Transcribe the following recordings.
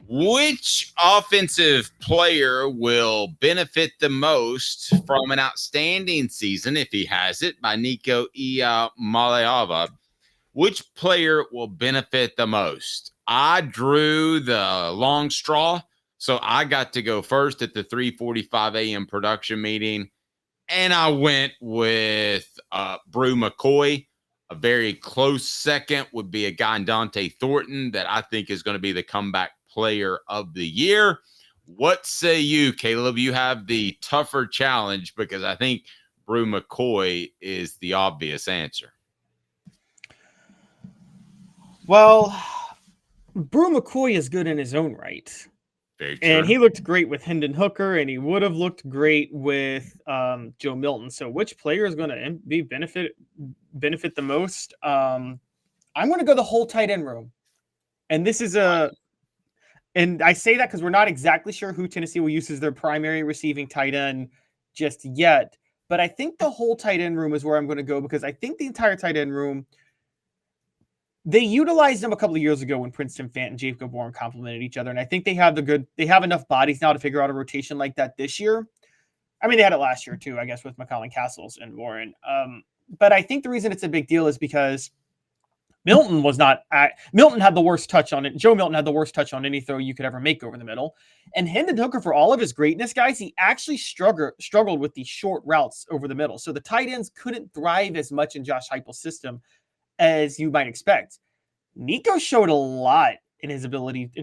Which offensive player will benefit the most from an outstanding season, if he has it, by Nico Iamaleava? Which player will benefit the most? I drew the long straw, so I got to go first at the 3:45 a.m. production meeting, and I went with Brew McCoy. A very close second would be a guy in Dante Thornton that I think is going to be the comeback player of the year. What say you, Caleb? You have the tougher challenge because I think Brew McCoy is the obvious answer. Well, Brew McCoy is good in his own right. Very true. And he looked great with Hendon Hooker, and he would have looked great with Joe Milton. So which player is going to be benefit the most? I'm going to go the whole tight end room. And this is and I say that because we're not exactly sure who Tennessee will use as their primary receiving tight end just yet. But I think the whole tight end room is where I'm going to go because I think the entire tight end room, they utilized them a couple of years ago when Princeton Fant and Jacob Warren complemented each other. And I think they have enough bodies now to figure out a rotation like that this year. I mean, they had it last year too, I guess, with McCollum Castles and Warren. But I think the reason it's a big deal is because Milton had the worst touch on it. Joe Milton had the worst touch on any throw you could ever make over the middle. And Hendon Hooker, for all of his greatness, guys, he actually struggled with these short routes over the middle. So the tight ends couldn't thrive as much in Josh Heupel's system as you might expect. Nico showed a lot in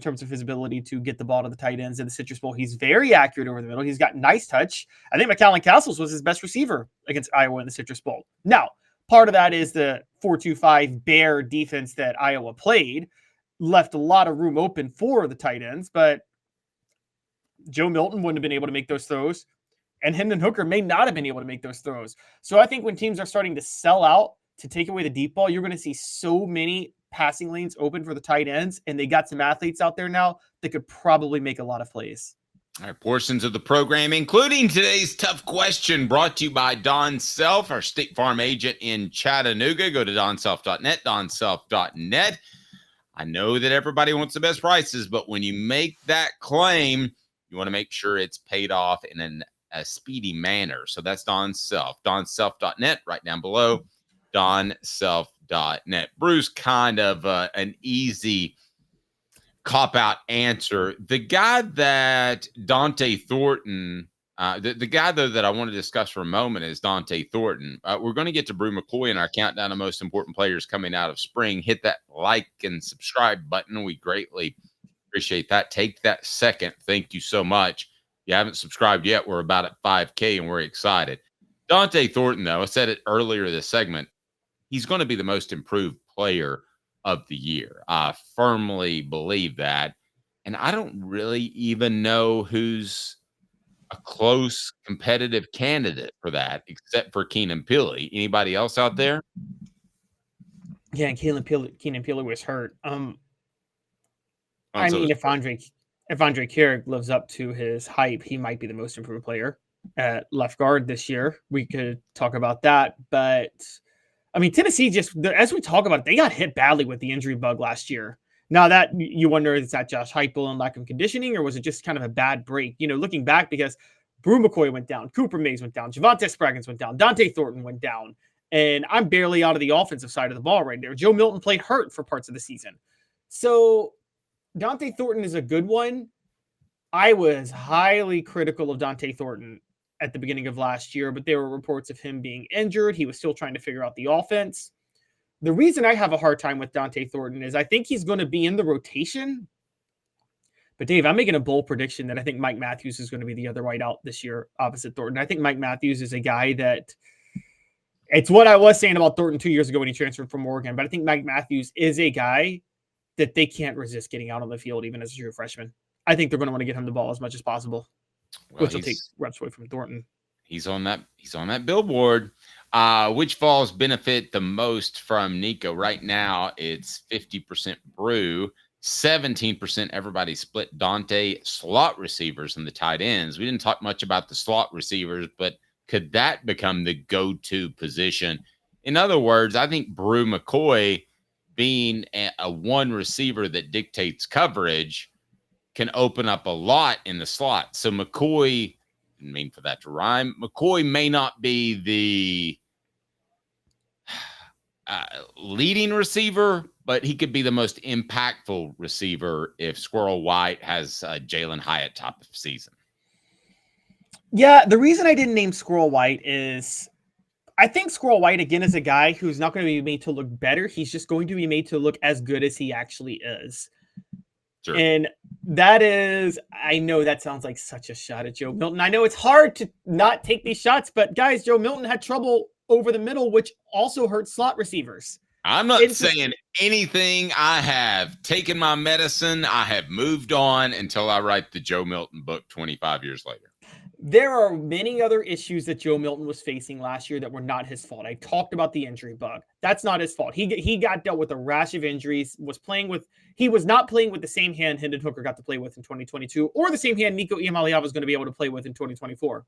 terms of his ability to get the ball to the tight ends in the Citrus Bowl. He's very accurate over the middle. He's got nice touch. I think McCallum Castles was his best receiver against Iowa in the Citrus Bowl. Now, part of that is the 4-2-5 bear defense that Iowa played, left a lot of room open for the tight ends, but Joe Milton wouldn't have been able to make those throws, and Hendon Hooker may not have been able to make those throws. So I think when teams are starting to sell out to take away the deep ball, you're going to see so many passing lanes open for the tight ends, and they got some athletes out there now that could probably make a lot of plays. All right, portions of the program, including today's tough question, brought to you by Don Self, our State Farm agent in Chattanooga. Go to donself.net, donself.net. I know that everybody wants the best prices, but when you make that claim, you want to make sure it's paid off in a speedy manner. So that's Don Self, donself.net, right down below, donself.net. Bruce, kind of an easy cop-out answer. The guy that Dante Thornton, the guy, though, that I want to discuss for a moment is Dante Thornton. We're going to get to Brew McCoy in our countdown of most important players coming out of spring. Hit that like and subscribe button. We greatly appreciate that. Take that second. Thank you so much. If you haven't subscribed yet, we're about at 5K, and we're excited. Dante Thornton, though, I said it earlier this segment, he's going to be the most improved player of the year. I firmly believe that. And I don't really even know who's a close competitive candidate for that, except for Keenan Pili. Anybody else out there? Yeah, and Keenan Pili was hurt. I mean, if Andre Carrick lives up to his hype, he might be the most improved player at left guard this year. We could talk about that, but I mean, Tennessee as we talk about it, they got hit badly with the injury bug last year. Now that you wonder, is that Josh Heupel and lack of conditioning, or was it just kind of a bad break? Looking back, because Brew McCoy went down, Cooper Mays went down, Javonte Spraggins went down, Dante Thornton went down, and I'm barely out of the offensive side of the ball right there. Joe Milton played hurt for parts of the season. So Dante Thornton is a good one. I was highly critical of Dante Thornton at the beginning of last year, but there were reports of him being injured. He was still trying to figure out the offense. The reason I have a hard time with Dante Thornton is I think he's going to be in the rotation. But Dave, I'm making a bold prediction that I think Mike Matthews is going to be the other right out this year opposite Thornton. I think Mike Matthews is a guy that, it's what I was saying about Thornton 2 years ago when he transferred from Oregon, but I think Mike Matthews is a guy that they can't resist getting out on the field even as a true freshman. I think they're going to want to get him the ball as much as possible. Well, which will take reps away from Thornton. He's on that billboard. Which falls benefit the most from Nico? Right now, it's 50% Brew, 17% everybody split Dante. Slot receivers and the tight ends. We didn't talk much about the slot receivers, but could that become the go-to position? In other words, I think Brew McCoy being a one receiver that dictates coverage can open up a lot in the slot. So McCoy, didn't mean for that to rhyme. McCoy may not be the leading receiver, but he could be the most impactful receiver if Squirrel White has Jalen Hyatt type of season. Yeah, the reason I didn't name Squirrel White is I think Squirrel White, again, is a guy who's not going to be made to look better. He's just going to be made to look as good as he actually is. Sure. And that is, I know that sounds like such a shot at Joe Milton. I know it's hard to not take these shots, but guys, Joe Milton had trouble over the middle, which also hurts slot receivers. I'm not saying anything. I have taken my medicine. I have moved on until I write the Joe Milton book 25 years later. There are many other issues that Joe Milton was facing last year that were not his fault. I talked about the injury bug. That's not his fault. He got dealt with a rash of injuries, he was not playing with the same hand Hendon Hooker got to play with in 2022, or the same hand Nico Iamaleava was going to be able to play with in 2024.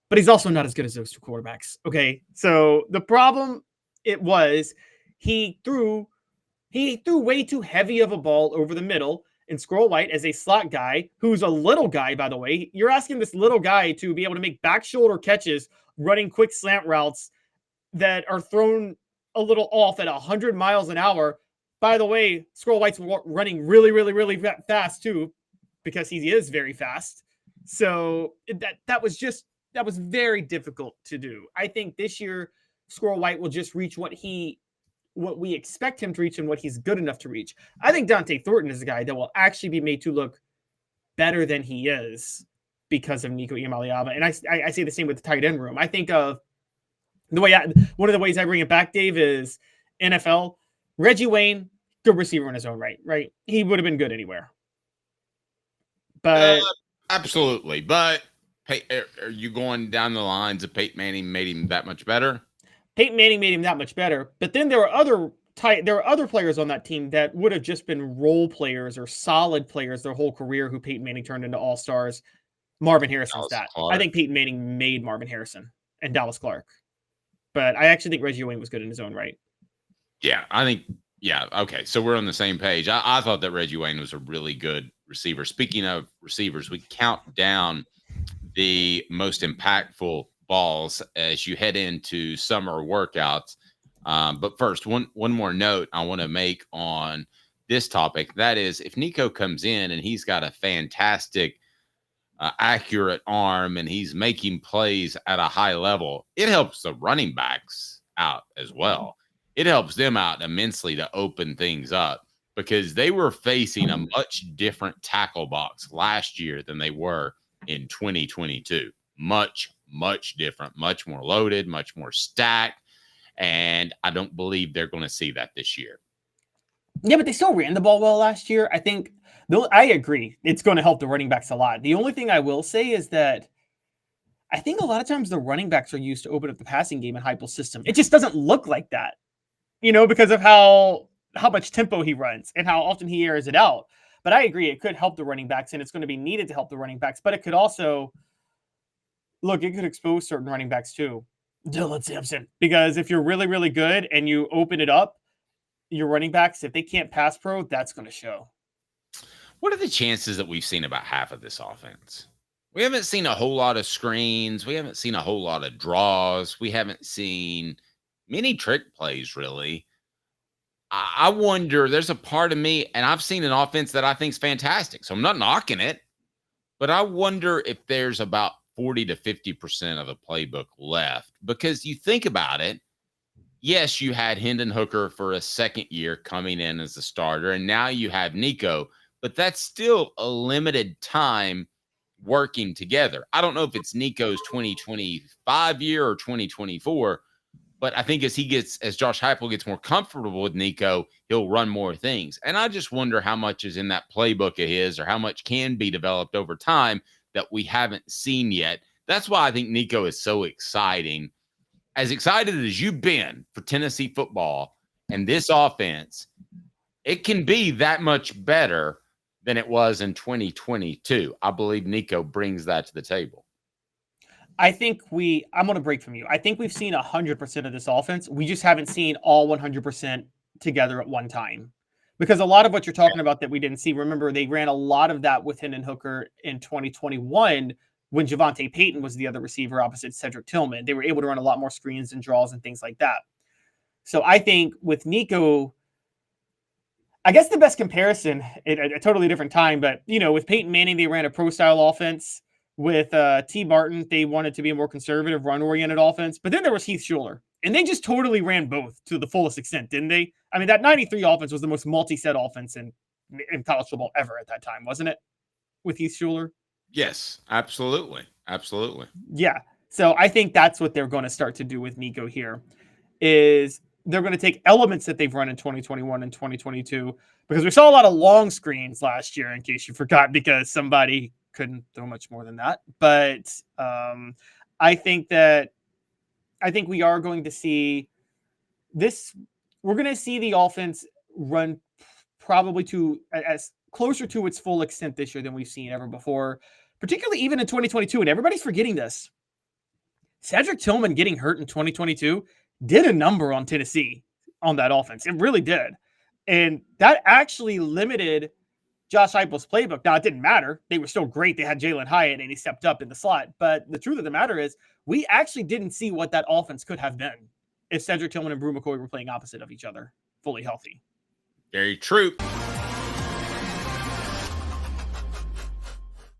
But he's also not as good as those two quarterbacks. Okay. So the problem he threw way too heavy of a ball over the middle. And Squirrel White as a slot guy, who's a little guy, by the way, you're asking this little guy to be able to make back shoulder catches, running quick slant routes that are thrown a little off at 100 miles an hour. By the way, Squirrel White's running really, really, really fast too, because he is very fast. So that was very difficult to do. I think this year Squirrel White will just reach what we expect him to reach and what he's good enough to reach. I think Dante Thornton is a guy that will actually be made to look better than he is because of Nico Iamaleava. And I say the same with the tight end room. I think of one of the ways I bring it back, Dave, is NFL. Reggie Wayne, good receiver in his own right? He would have been good anywhere. But absolutely. But are you going down the lines of Peyton Manning made him that much better? Peyton Manning made him that much better, but then there were other players on that team that would have just been role players or solid players their whole career who Peyton Manning turned into all-stars. Marvin Harrison's that. Clark. I think Peyton Manning made Marvin Harrison and Dallas Clark. But I actually think Reggie Wayne was good in his own right. Yeah, I think, okay, so we're on the same page. I thought that Reggie Wayne was a really good receiver. Speaking of receivers, we count down the most impactful balls as you head into summer workouts. But first, one more note I want to make on this topic. That is, if Nico comes in and he's got a fantastic, accurate arm and he's making plays at a high level, it helps the running backs out as well. It helps them out immensely to open things up because they were facing a much different tackle box last year than they were in 2022. Much different, much more loaded, much more stacked. And I don't believe they're going to see that this year. Yeah, but they still ran the ball well last year. I think, I agree. It's going to help the running backs a lot. The only thing I will say is that I think a lot of times the running backs are used to open up the passing game in Heupel's system. It just doesn't look like that, because of how much tempo he runs and how often he airs it out. But I agree. It could help the running backs, and it's going to be needed to help the running backs. But it could also, it could expose certain running backs too. Dylan Sampson. Because if you're really, really good and you open it up, your running backs, if they can't pass pro, that's going to show. What are the chances that we've seen about half of this offense? We haven't seen a whole lot of screens. We haven't seen a whole lot of draws. We haven't seen many trick plays, really. I wonder, there's a part of me, and I've seen an offense that I think is fantastic, so I'm not knocking it, but I wonder if there's about 40 to 50% of the playbook left, because you think about it. Yes, you had Hendon Hooker for a second year coming in as a starter, and now you have Nico, but that's still a limited time working together. I don't know if it's Nico's 2025 year or 2024, but I think as Josh Heupel gets more comfortable with Nico, he'll run more things. And I just wonder how much is in that playbook of his or how much can be developed over time that we haven't seen yet. That's why I think Nico is so exciting. As excited as you've been for Tennessee football and this offense, it can be that much better than it was in 2022. I believe Nico brings that to the table. I'm going to break from you. I think we've seen 100% of this offense. We just haven't seen all 100% together at one time. Because a lot of what you're talking about that we didn't see, remember, they ran a lot of that with Hendon Hooker in 2021 when Javonte Payton was the other receiver opposite Cedric Tillman. They were able to run a lot more screens and draws and things like that. So I think with Nico, I guess the best comparison at a totally different time, but, with Peyton Manning, they ran a pro-style offense. With T. Barton, they wanted to be a more conservative, run-oriented offense. But then there was Heath Schuler, and they just totally ran both to the fullest extent, didn't they? I mean, that 93 offense was the most multi-set offense in college football ever at that time, wasn't it? With Heath Schuler? Yes, absolutely. Absolutely. Yeah. So I think that's what they're going to start to do with Nico here, is they're going to take elements that they've run in 2021 and 2022, because we saw a lot of long screens last year, in case you forgot, because somebody couldn't throw much more than that. But I think we are going to see this. We're going to see the offense run probably to as closer to its full extent this year than we've seen ever before, particularly even in 2022. And everybody's forgetting this. Cedric Tillman getting hurt in 2022 did a number on Tennessee on that offense. It really did. And that actually limited Josh Heupel's playbook. Now, it didn't matter. They were still great. They had Jalen Hyatt, and he stepped up in the slot. But the truth of the matter is, we actually didn't see what that offense could have been if Cedric Tillman and Brew McCoy were playing opposite of each other, fully healthy. Very true.